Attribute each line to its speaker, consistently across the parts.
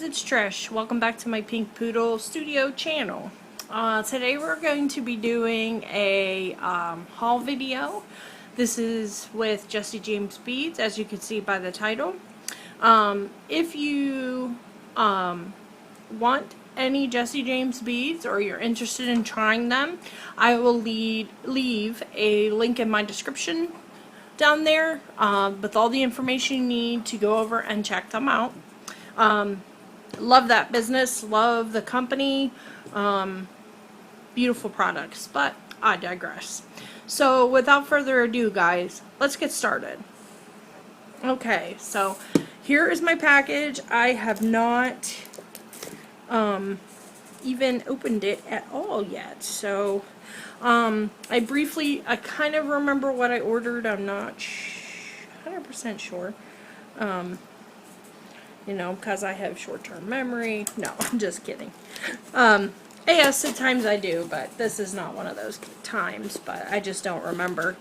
Speaker 1: it's Trish. Welcome back to my Pink Poodle Studio channel. Today we're going to be doing a haul video. This is with Jesse James Beads, as you can see by the title. If you want any Jesse James beads or you're interested in trying them, I will leave a link in my description down there with all the information you need to go over and check them out. Love that business, love the company, beautiful products, but I digress. So without further ado, guys, let's get started. Okay, so here is my package. I have not even opened it at all yet, so I kind of remember what I ordered. I'm not 100% sure. You know, because I have short-term memory. No, I'm just kidding. Yes, at times I do, but this is not one of those times, but I just don't remember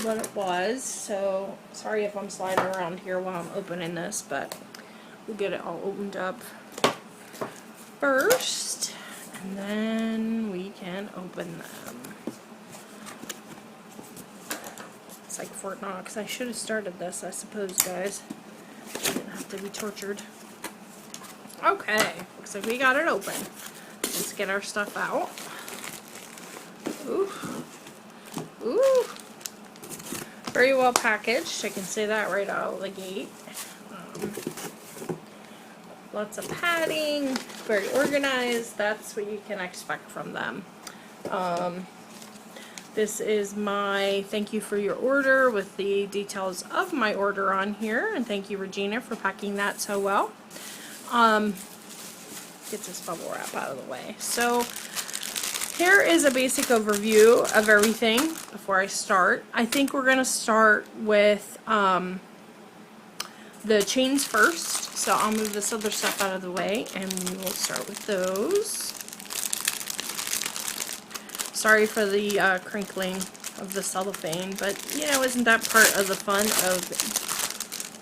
Speaker 1: what it was. So, sorry if I'm sliding around here while I'm opening this, but we'll get it all opened up first, and then we can open them. It's like Fort Knox. I should have started this, I suppose, guys. Didn't have to be tortured. Okay, looks like we got it open. Let's get our stuff out. Ooh. Ooh. Very well packaged. I can say that right out of the gate. Lots of padding. Very organized. That's what you can expect from them. This is my thank you for your order with the details of my order on here. And thank you, Regina, for packing that so well. Get this bubble wrap out of the way. So here is a basic overview of everything before I start. I think we're going to start with the chains first. So I'll move this other stuff out of the way and we will start with those. Sorry for the crinkling of the cellophane, but you know, isn't that part of the fun of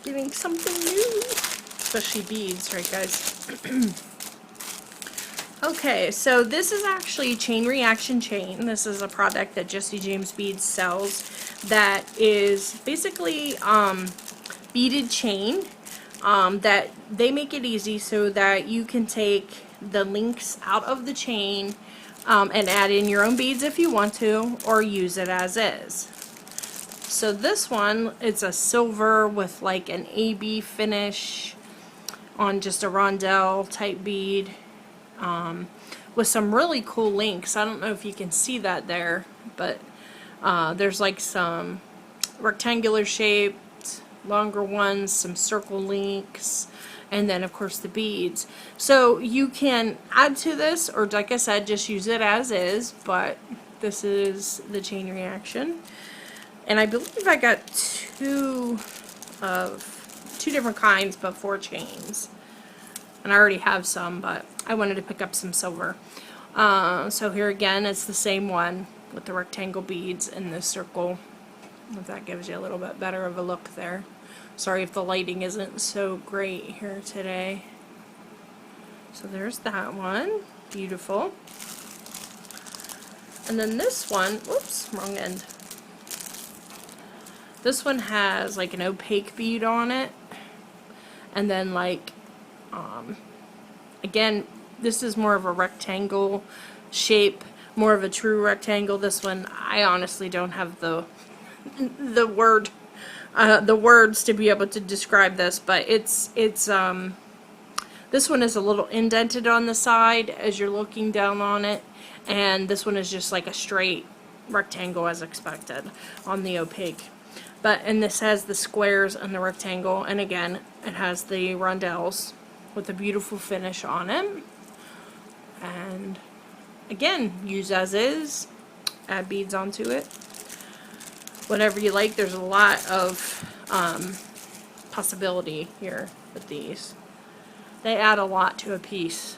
Speaker 1: getting something new? Especially beads, right, guys? Okay, so this is actually Chain Reaction Chain. This is a product that Jesse James Beads sells that is basically beaded chain that they make it easy so that you can take the links out of the chain and add in your own beads if you want to, or use it as is. So this one, it's a silver with like an AB finish on just a rondelle type bead with some really cool links. I don't know if you can see that there, but there's like some rectangular shaped, longer ones, some circle links, and then of course the beads. So you can add to this, or like I said, just use it as is, but this is the Chain Reaction. And I believe I got two different kinds, but 4 chains. And I already have some, but I wanted to pick up some silver. So here again, it's the same one with the rectangle beads and the circle. If that gives you a little bit better of a look there. Sorry if the lighting isn't so great here today. So there's that one. Beautiful. And then this one, whoops, wrong end. This one has like an opaque bead on it. And then like, again, this is more of a rectangle shape, more of a true rectangle. This one, I honestly don't have the words to be able to describe this, but it's this one is a little indented on the side as you're looking down on it, and this one is just like a straight rectangle as expected on the opaque. And this has the squares and the rectangle, and again, it has the rondelles with a beautiful finish on it. And again, use as is, add beads onto it. Whatever you like. There's a lot of possibility here with these. They add a lot to a piece.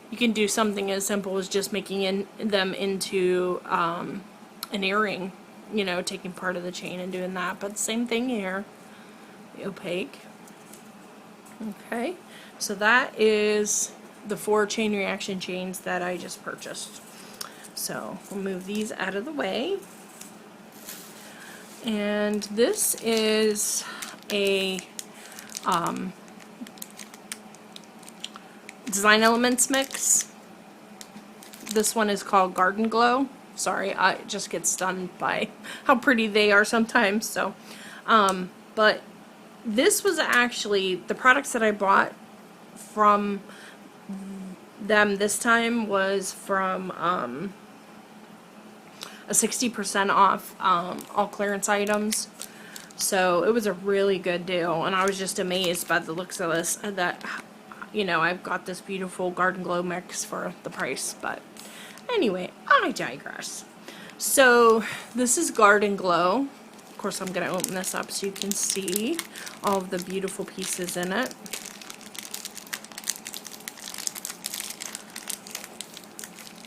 Speaker 1: You can do something as simple as just making them into an earring, you know, taking part of the chain and doing that. But same thing here, the opaque. Okay, so that is the 4 chain reaction chains that I just purchased. So we'll move these out of the way. And this is a Design Elements mix. This one is called Garden Glow. Sorry, I just get stunned by how pretty they are sometimes. So, but this was actually the products that I bought from them this time was from a 60% off all clearance items. So it was a really good deal, and I was just amazed by the looks of this, that, you know, I've got this beautiful Garden Glow mix for the price. But anyway, I digress. So this is Garden Glow. Of course, I'm going to open this up so you can see all of the beautiful pieces in it.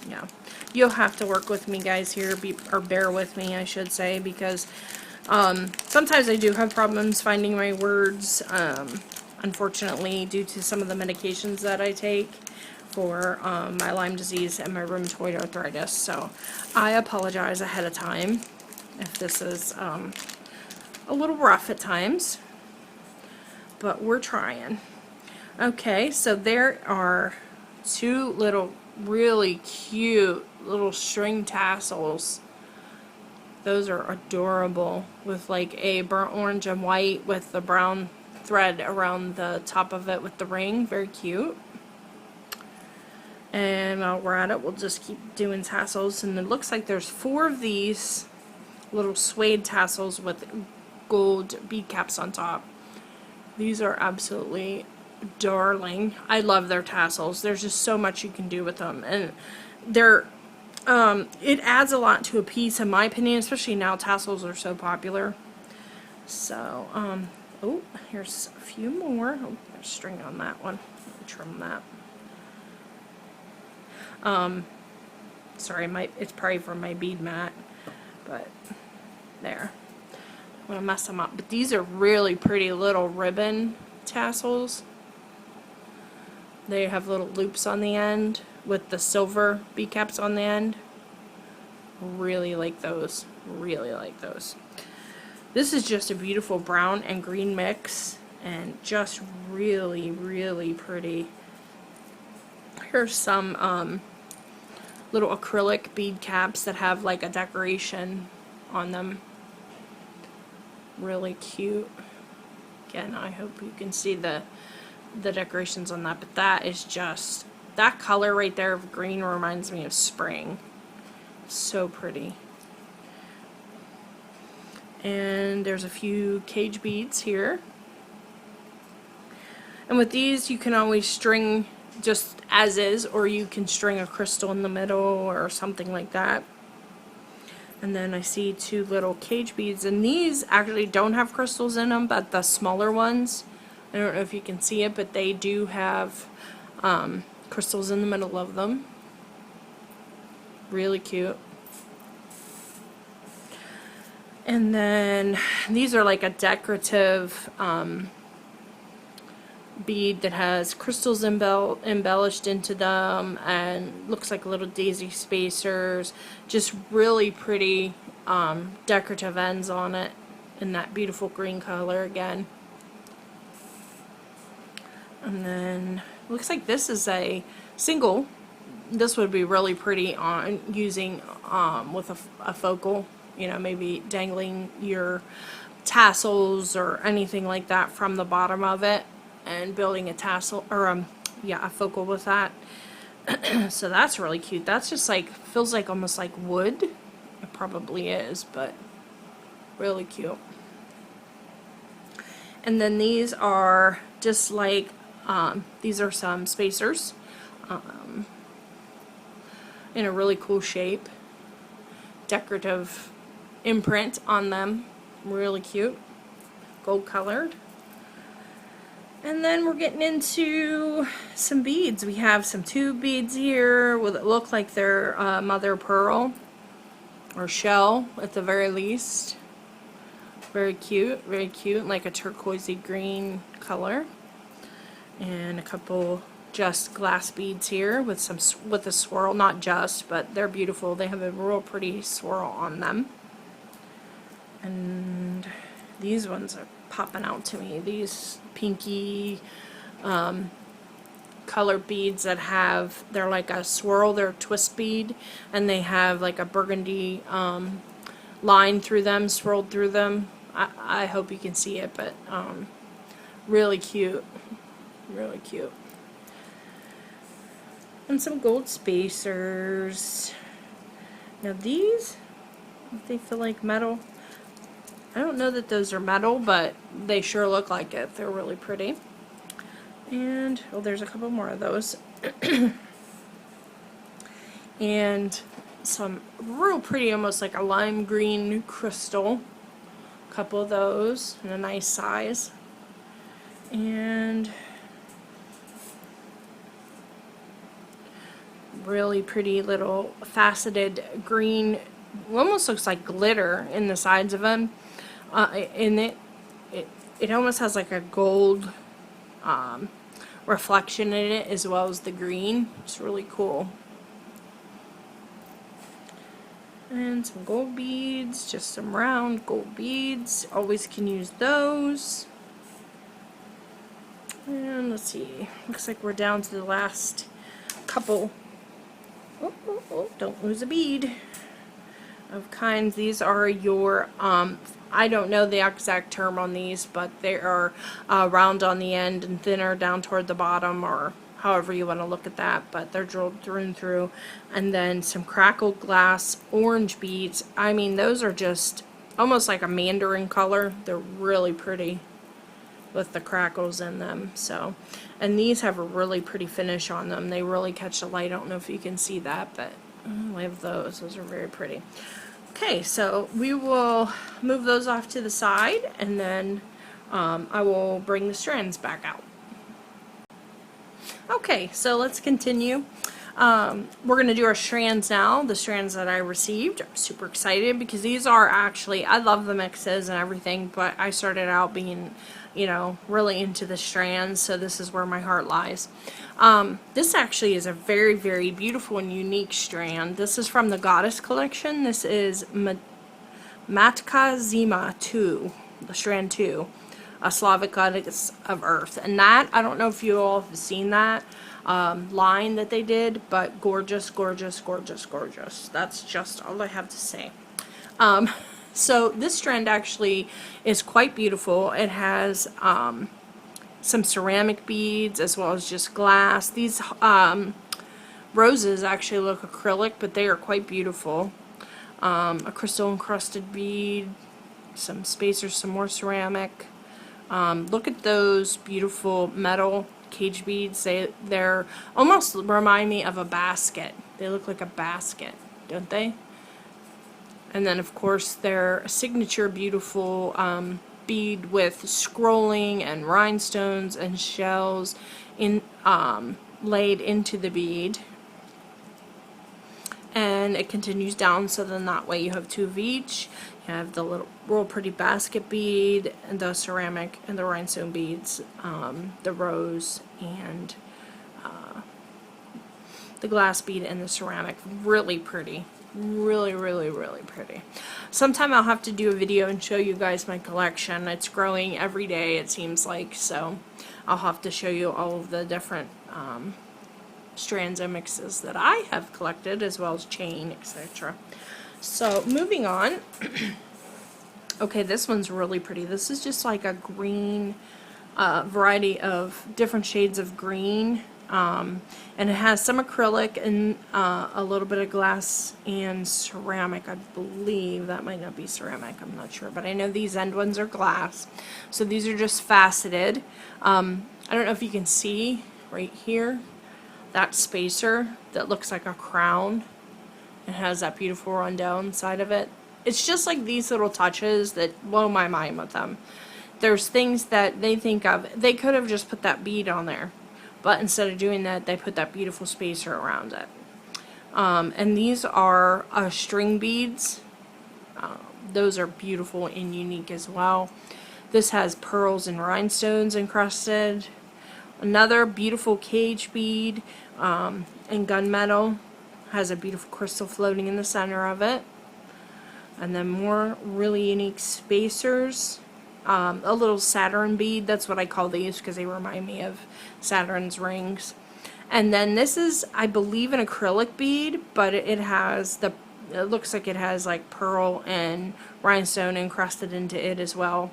Speaker 1: Yeah, you'll have to work with me, guys, here, or bear with me, I should say, because sometimes I do have problems finding my words, unfortunately, due to some of the medications that I take for my Lyme disease and my rheumatoid arthritis. So I apologize ahead of time if this is a little rough at times, but we're trying. Okay, so there are 2 little really cute little string tassels. Those are adorable, with like a burnt orange and white with the brown thread around the top of it with the ring. Very cute. And while we're at it, we'll just keep doing tassels. And it looks like there's 4 of these little suede tassels with gold bead caps on top. These are absolutely darling. I love their tassels. There's just so much you can do with them, and they're it adds a lot to a piece, in my opinion, especially now tassels are so popular. So oh, here's a few more. Oh, there's string on that one. Let me trim that. Sorry, it's probably from my bead mat, but there. I'm gonna mess them up, but these are really pretty little ribbon tassels. They have little loops on the end with the silver bead caps on the end. Really like those. Really like those. This is just a beautiful brown and green mix, and just really, really pretty. Here's some little acrylic bead caps that have like a decoration on them. Really cute. Again, I hope you can see the decorations on that, but that is just, that color right there of green reminds me of spring. So pretty. And there's a few cage beads here. And with these, you can always string just as is, or you can string a crystal in the middle or something like that. And then I see 2 little cage beads, and these actually don't have crystals in them, but the smaller ones, I don't know if you can see it, but they do have crystals in the middle of them. Really cute. And then these are like a decorative bead that has crystals embellished into them, and looks like little daisy spacers. Just really pretty decorative ends on it in that beautiful green color again. And then it looks like this is a single. This would be really pretty on using with a focal, you know, maybe dangling your tassels or anything like that from the bottom of it and building a tassel, or yeah, a focal with that. So that's really cute. That's just like, feels like almost like wood. It probably is, but really cute. And then these are just like, these are some spacers in a really cool shape. Decorative imprint on them. Really cute. Gold colored. And then we're getting into some beads. We have some tube beads here that look like they're mother pearl or shell at the very least. Very cute, like a turquoisey green color. and a couple just glass beads here with with a swirl, not just, but they're beautiful. They have a real pretty swirl on them. And these ones are popping out to me. These pinky color beads that have, they're like a swirl, they're a twist bead, and they have like a burgundy line through them, swirled through them. I hope you can see it, but really cute. Really cute. And some gold spacers. Now these, they feel like metal. I don't know that those are metal, but they sure look like it. They're really pretty. And, oh, there's a couple more of those. And some real pretty, almost like a lime green crystal. A couple of those in a nice size. And really pretty little faceted green, almost looks like glitter in the sides of them. It almost has like a gold reflection in it, as well as the green. It's really cool. And some gold beads, just some round gold beads. Always can use those. And let's see, looks like we're down to the last couple. Oh, don't lose a bead. Of kinds. These are your, I don't know the exact term on these, but they are round on the end and thinner down toward the bottom, or however you want to look at that, but they're drilled through and through. And then some crackled glass orange beads. I mean, those are just almost like a mandarin color. They're really pretty with the crackles in them. So, and these have a really pretty finish on them. They really catch the light. I don't know if you can see that, but I have those. Those are very pretty. Okay, so we will move those off to the side, and then I will bring the strands back out. Okay, so let's continue. We're going to do our strands now, the strands that I received. I'm super excited because these are actually, I love the mixes and everything, but I started out being, you know, really into the strands, so this is where my heart lies. This actually is a very, very beautiful and unique strand. This is from the Goddess collection. This is Matka Zima 2, the strand 2. A Slavic goddess of earth. And that, I don't know if you all have seen that line that they did, but gorgeous, gorgeous, gorgeous, gorgeous. That's just all I have to say. So this strand actually is quite beautiful. It has some ceramic beads as well as just glass. These roses actually look acrylic, but they are quite beautiful. A crystal encrusted bead, some spacers, some more ceramic. Look at those beautiful metal cage beads. They're almost remind me of a basket. They look like a basket, don't they? And then of course their signature beautiful bead with scrolling and rhinestones and shells in laid into the bead. And it continues down, so then that way you have two of each. You have the little real pretty basket bead and the ceramic and the rhinestone beads, the rose and the glass bead and the ceramic. Really pretty. Really, really, really pretty. Sometime I'll have to do a video and show you guys my collection. It's growing every day, it seems like, so I'll have to show you all of the different strands and mixes that I have collected, as well as chain, etc. So moving on. Okay, this one's really pretty. This is just like a green variety of different shades of green, and it has some acrylic and a little bit of glass and ceramic. I believe that might not be ceramic, I'm not sure, but I know these end ones are glass. So these are just faceted. I don't know if you can see right here that spacer that looks like a crown. It has that beautiful rundown side of it. It's just like these little touches that blow my mind with them. There's things that they think of, they could have just put that bead on there, but instead of doing that, they put that beautiful spacer around it. And these are string beads. Those are beautiful and unique as well. This has pearls and rhinestones encrusted. Another beautiful cage bead in gunmetal. Has a beautiful crystal floating in the center of it. And then more really unique spacers. A little Saturn bead, that's what I call these because they remind me of Saturn's rings. And then this is, I believe, an acrylic bead, but it looks like it has like pearl and rhinestone encrusted into it as well.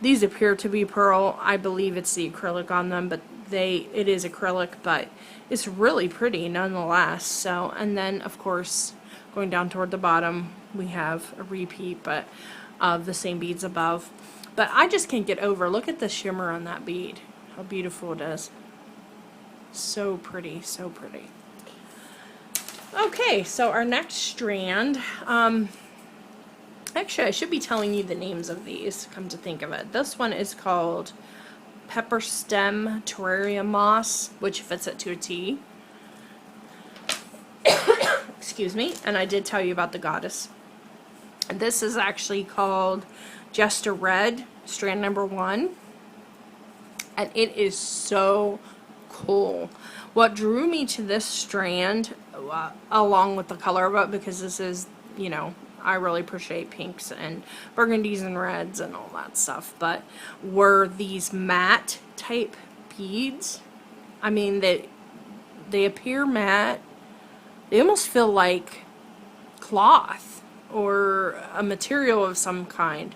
Speaker 1: These appear to be pearl. I believe it's the acrylic on them, but it is acrylic, but it's really pretty nonetheless. So, and then of course, going down toward the bottom, we have a repeat, but of the same beads above. But I just can't get over, look at the shimmer on that bead. How beautiful it is. So pretty, so pretty. Okay, so our next strand, actually I should be telling you the names of these, come to think of it. This one is called Pepper Stem Terrarium Moss, which fits it to a T. Excuse me, and I did tell you about the goddess. This is actually called Jester Red, strand number 1. And it is so cool. What drew me to this strand, along with the color of it, because this is, you know, I really appreciate pinks and burgundies and reds and all that stuff, but were these matte type beads. I mean, they appear matte. They almost feel like cloth or a material of some kind,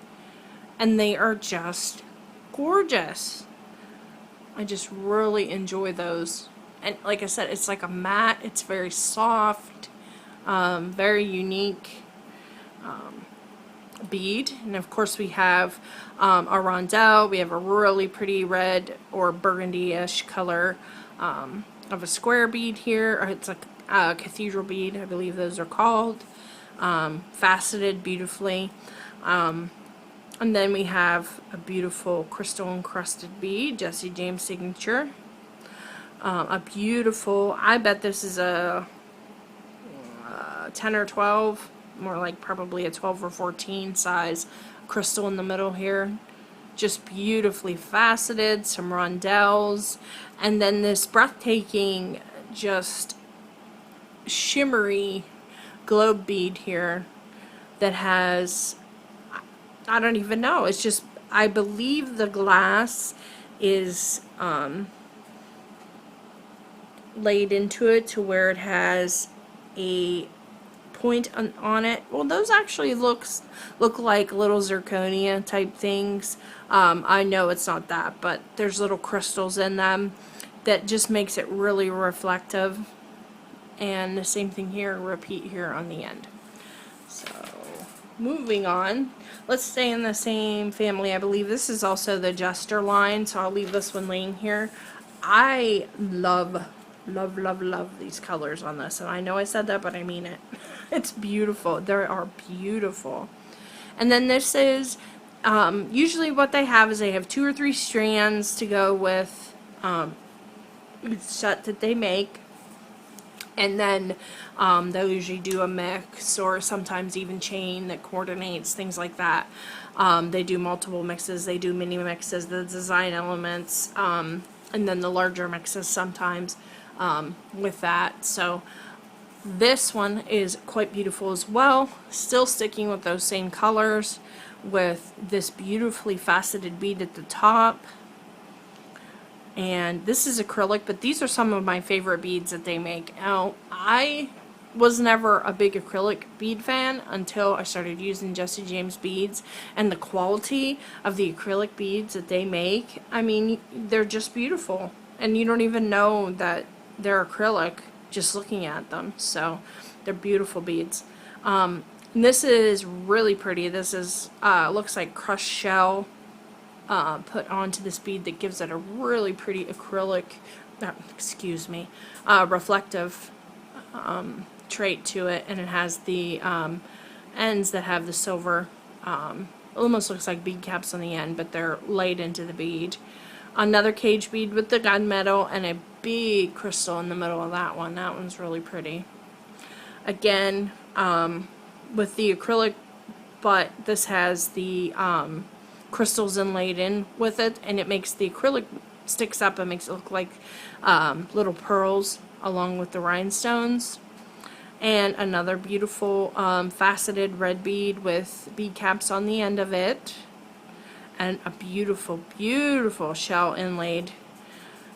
Speaker 1: and they are just gorgeous. I just really enjoy those. And like I said, it's like a matte, it's very soft, very unique bead. And of course we have a rondelle. We have a really pretty red or burgundy-ish color of a square bead here. It's a cathedral bead, I believe those are called. Faceted beautifully. And then we have a beautiful crystal encrusted bead, Jesse James signature. A beautiful, I bet this is a 10 or 12, more like probably a 12 or 14 size crystal in the middle here. Just beautifully faceted, some rondelles, and then this breathtaking, just shimmery globe bead here that has, I don't even know, it's just, I believe the glass is laid into it to where it has a point on it. Well, those actually look like little zirconia type things. I know it's not that, but there's little crystals in them that just makes it really reflective. And the same thing here, repeat here on the end. So, moving on. Let's stay in the same family. I believe this is also the Jester line, so I'll leave this one laying here. I love these colors on this, and I know I said that, but I mean it. It's beautiful. They are beautiful. And then this is usually what they have is they have 2 or 3 strands to go with each set that they make, and then they'll usually do a mix or sometimes even chain that coordinates, things like that. They do multiple mixes, they do mini mixes, the design elements, and then the larger mixes sometimes with that. So this one is quite beautiful as well, still sticking with those same colors with this beautifully faceted bead at the top. And this is acrylic, but these are some of my favorite beads that they make. Now, I was never a big acrylic bead fan until I started using Jesse James beads, and the quality of the acrylic beads that they make, I mean, they're just beautiful, and you don't even know that they're acrylic just looking at them. So they're beautiful beads. This is really pretty. This is looks like crushed shell put onto this bead that gives it a really pretty acrylic, reflective trait to it, and it has the ends that have the silver, almost looks like bead caps on the end, but they're laid into the bead. Another cage bead with the gunmetal and a big crystal in the middle of that one. That one's really pretty. Again, with the acrylic, but this has the crystals inlaid in with it, and it makes the acrylic sticks up and makes it look like little pearls along with the rhinestones. And another beautiful faceted red bead with bead caps on the end of it. And a beautiful, beautiful shell inlaid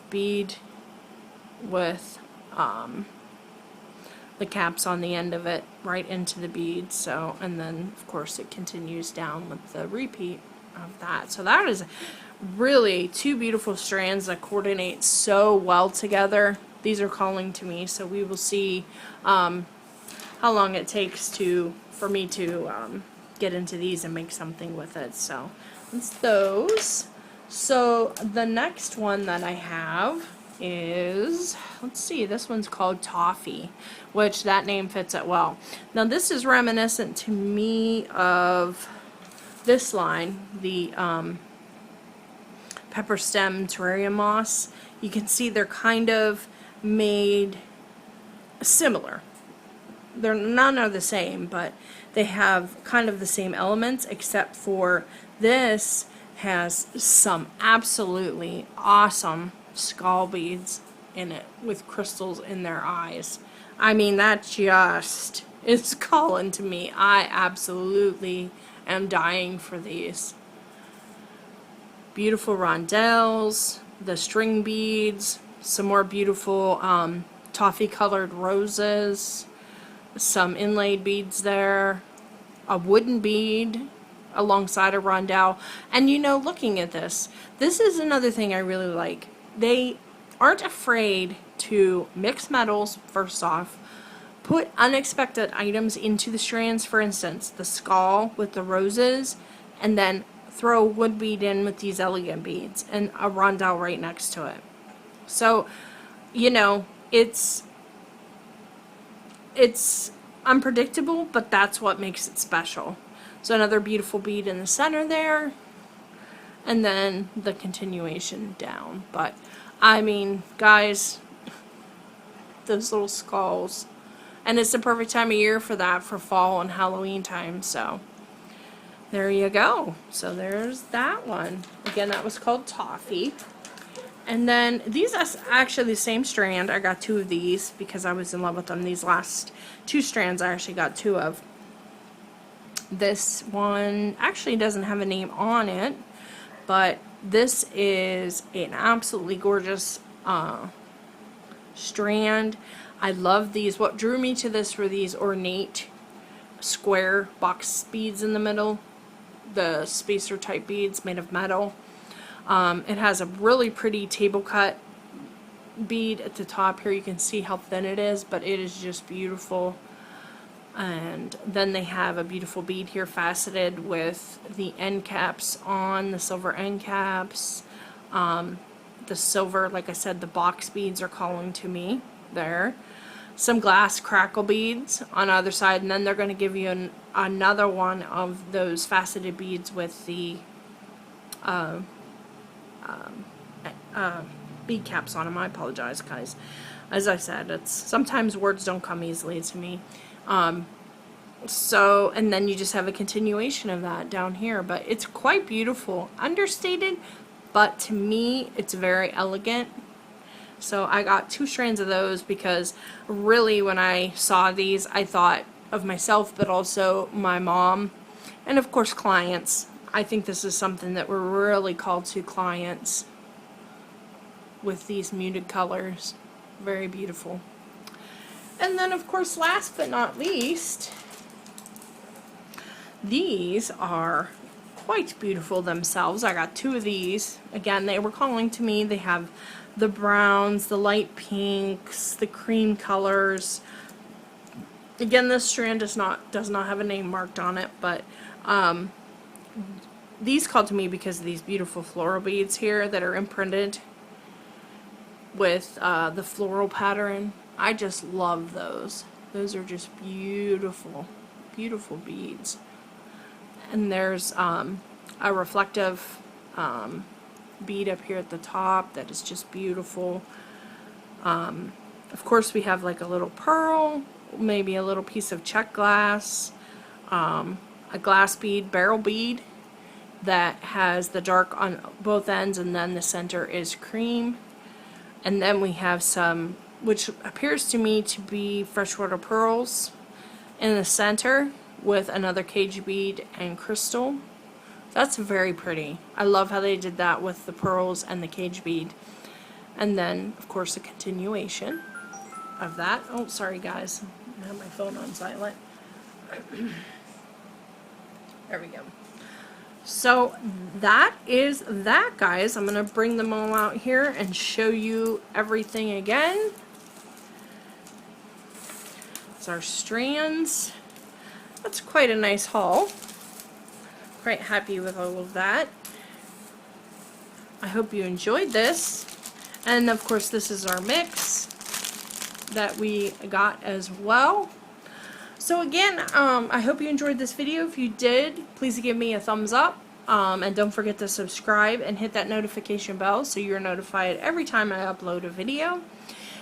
Speaker 1: bead with the caps on the end of it right into the bead. So, and then of course it continues down with the repeat of that. So that is really two beautiful strands that coordinate so well together. These are calling to me, so we will see how long it takes for me to get into these and make something with it. So that's those. So the next one that I have is, let's see, this one's called Toffee, which that name fits it well. Now this is reminiscent to me of this line, the pepper stem terrarium moss. You can see they're kind of made similar. None are the same, but they have kind of the same elements, except for this has some absolutely awesome skull beads in it with crystals in their eyes. I mean, that just is calling to me. I absolutely am dying for these. Beautiful rondelles, the string beads, some more beautiful toffee colored roses, some inlaid beads there, a wooden bead alongside a rondelle. And you know, looking at this is another thing I really like. They aren't afraid to mix metals, first off, put unexpected items into the strands, for instance, the skull with the roses, and then throw a wood bead in with these elegant beads and a rondelle right next to it. So, you know, it's unpredictable, but that's what makes it special. So another beautiful bead in the center there, and then the continuation down. But I mean, guys, those little skulls, and it's the perfect time of year for that, for fall and Halloween time. So there you go. So there's that one. Again, that was called Toffee. And then these are actually the same strand. I got two of these because I was in love with them. These last two strands I actually got two of. This one actually doesn't have a name on it, but this is an absolutely gorgeous strand. I love these. What drew me to this were these ornate square box beads in the middle, the spacer type beads made of metal. It has a really pretty table cut bead at the top here. You can see how thin it is, but it is just beautiful. And then they have a beautiful bead here faceted with the end caps on, the silver end caps. The silver, like I said, the box beads are calling to me there. Some glass crackle beads on the other side, and then they're going to give you another one of those faceted beads with the bead caps on them. I apologize, guys. As I said, it's sometimes words don't come easily to me. So, and then you just have a continuation of that down here, but it's quite beautiful. Understated, but to me, it's very elegant. So I got two strands of those because really when I saw these, I thought of myself, but also my mom, and of course clients. I think this is something that we're really called to clients with these muted colors. Very beautiful. And then of course, last but not least, these are quite beautiful themselves. I got two of these. Again, they were calling to me. They have the browns, the light pinks, the cream colors. Again, this strand does not have a name marked on it, but these called to me because of these beautiful floral beads here that are imprinted with the floral pattern. I just love those. Those are just beautiful, beautiful beads. And there's a reflective bead up here at the top that is just beautiful. Of course, we have like a little pearl, maybe a little piece of check glass, a glass bead, barrel bead, that has the dark on both ends, and then the center is cream. And then we have some, which appears to me to be freshwater pearls in the center with another cage bead and crystal. That's very pretty. I love how they did that with the pearls and the cage bead. And then, of course, a continuation of that. Oh, sorry guys. I have my phone on silent. There we go. So that is that, guys. I'm going to bring them all out here and show you everything again. It's our strands. That's quite a nice haul. Quite happy with all of that. I hope you enjoyed this. And of course this is our mix that we got as well. So again, I hope you enjoyed this video. If you did, please give me a thumbs up. And don't forget to subscribe and hit that notification bell so you're notified every time I upload a video.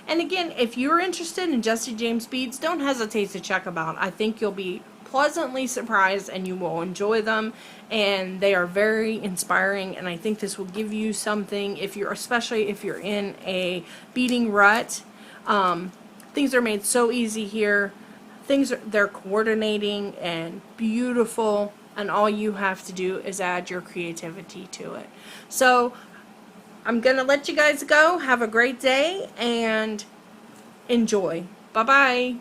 Speaker 1: And again, if you're interested in Jesse James beads, don't hesitate to check them out. I think you'll be pleasantly surprised and you will enjoy them, and they are very inspiring, and I think this will give you something if you're, especially if you're in a beading rut. Things are made so easy here. They're coordinating and beautiful, and all you have to do is add your creativity to it. So I'm gonna let you guys go. Have a great day and enjoy. Bye bye.